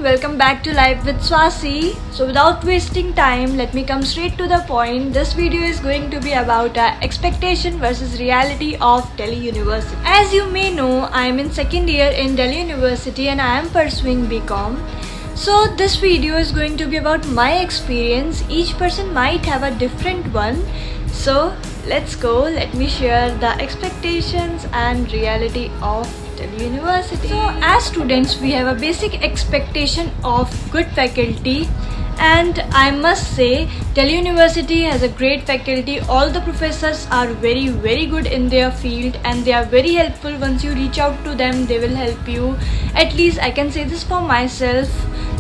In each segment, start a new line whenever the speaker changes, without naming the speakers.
welcome back to Life with Swasi. So without wasting time, let me come straight to the point. This video is going to be about expectation versus reality of Delhi University. As you may know, I am in second year in Delhi University and I am pursuing BCom. So this video is going to be about my experience. Each person might have a different one. So let's go. Let me share the expectations and reality of Delhi University. So as students, we have a basic expectation of good faculty, and I must say Delhi University has a great faculty. All the professors are very good in their field and they are very helpful. Once you reach out to them, they will help you. At least I can say this for myself.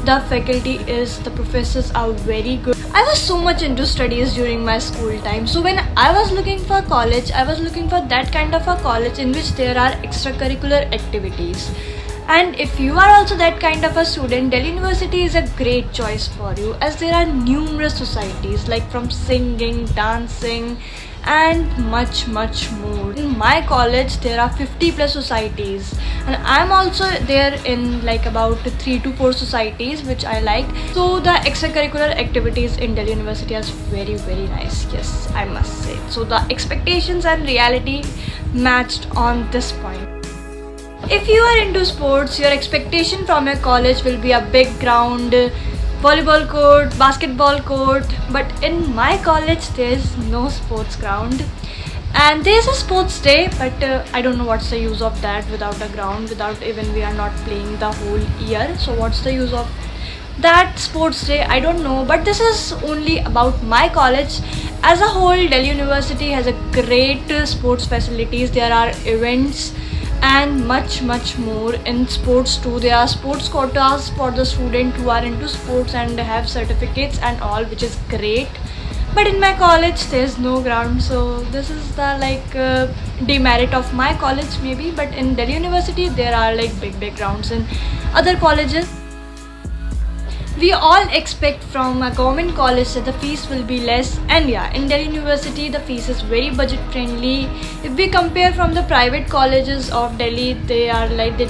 The professors are very good. I was so much into studies during my school time. So when I was looking for college, I was looking for that kind of a college in which there are extracurricular activities. And if you are also that kind of a student, Delhi University is a great choice for you, as there are numerous societies like from singing, dancing and much more. In my college there are 50 plus societies and I'm also there in like about 3 to 4 societies which I like. So the extracurricular activities in Delhi University are very nice, yes, I must say. So the expectations and reality matched on this point. If you are into sports, your expectation from your college will be a big ground, volleyball court, basketball court, but in my college there is no sports ground. And there is a sports day, but I don't know what's the use of that without a ground, without even we are not playing the whole year. So what's the use of that sports day? I don't know, but this is only about my college. As a whole, Delhi University has a great sports facilities. There are events and much more in sports too. There are sports quotas for the student who are into sports and have certificates and all, which is great. But in my college there's no ground, so this is the demerit of my college maybe. But in Delhi University there are like big grounds. In other colleges we all expect from a government college that the fees will be less, and yeah, in Delhi University the fees is very budget friendly. If we compare from the private colleges of Delhi, they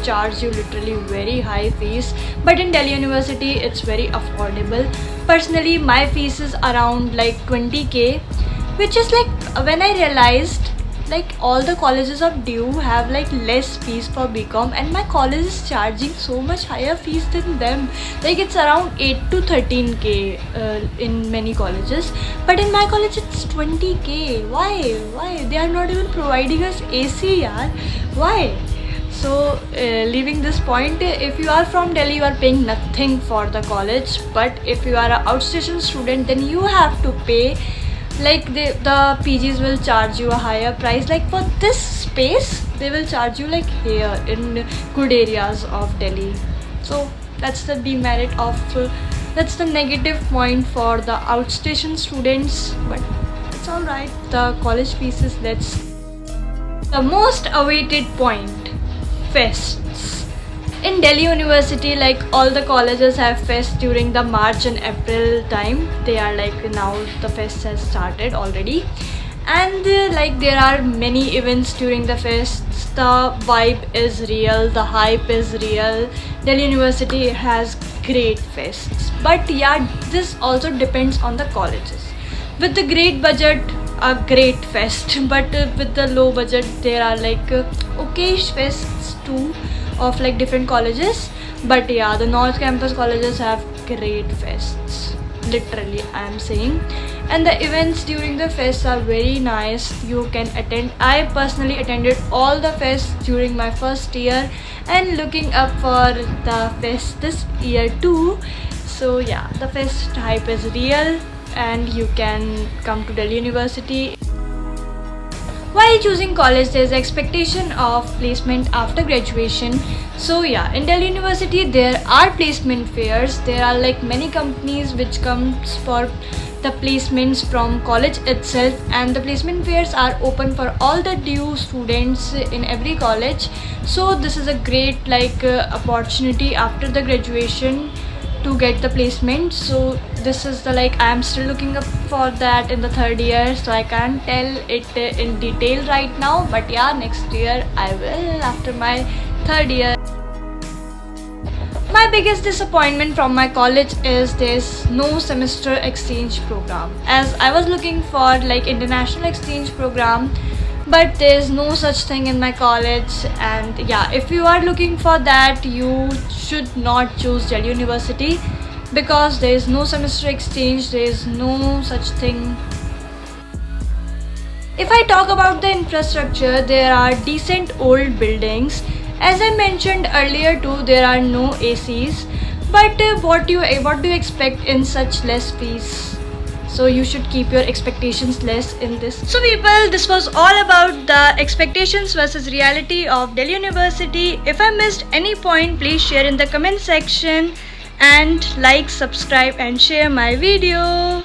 charge you literally very high fees, but in Delhi University it's very affordable. Personally, my fees is around like 20k, which is like, when I realized like all the colleges of DU have like less fees for BCom and my college is charging so much higher fees than them. Like it's around 8 to 13k in many colleges, but in my college it's 20k. Why they are not even providing us AC, yaar? Why? So leaving this point, if you are from Delhi, you are paying nothing for the college, but if you are an outstation student, then you have to pay. Like the PGs will charge you a higher price. Like for this space they will charge you like here in good areas of Delhi. So that's the demerit of that's the negative point for the outstation students, but it's alright. The college fees is less. The most awaited point, fests. In Delhi University, like all the colleges have fests during the March and April time. They are like, now the fest has started already, and like there are many events during the fests. The vibe is real, the hype is real. Delhi University has great fests, but yeah, this also depends on the colleges. With the great budget, a great fest, but with the low budget there are like okayish fests too of like different colleges. But yeah, the North Campus colleges have great fests, literally I am saying, and the events during the fests are very nice. You can attend. I personally attended all the fests during my first year and looking up for the fest this year too. So yeah, the fest hype is real and you can come to Delhi University. While choosing college, there is expectation of placement after graduation. So yeah, in Delhi University there are placement fairs. There are like many companies which comes for the placements from college itself, and the placement fairs are open for all the DU students in every college. So this is a great opportunity after the graduation to get the placement. So this is I am still looking up for that in the third year, so I can't tell it in detail right now, but yeah, next year I will, after my third year. My my biggest disappointment from my college is there's no semester exchange program. As I was looking for like international exchange program, but there's no such thing in my college. And yeah, if you are looking for that, you should not choose Delhi University because there is no semester exchange, there is no such thing. If I talk about the infrastructure, there are decent old buildings. As I mentioned earlier too, there are no ACs. But what do you expect in such less fees? So you should keep your expectations less in this. So people, this was all about the expectations versus reality of Delhi University. If I missed any point, please share in the comment section and like, subscribe and share my video.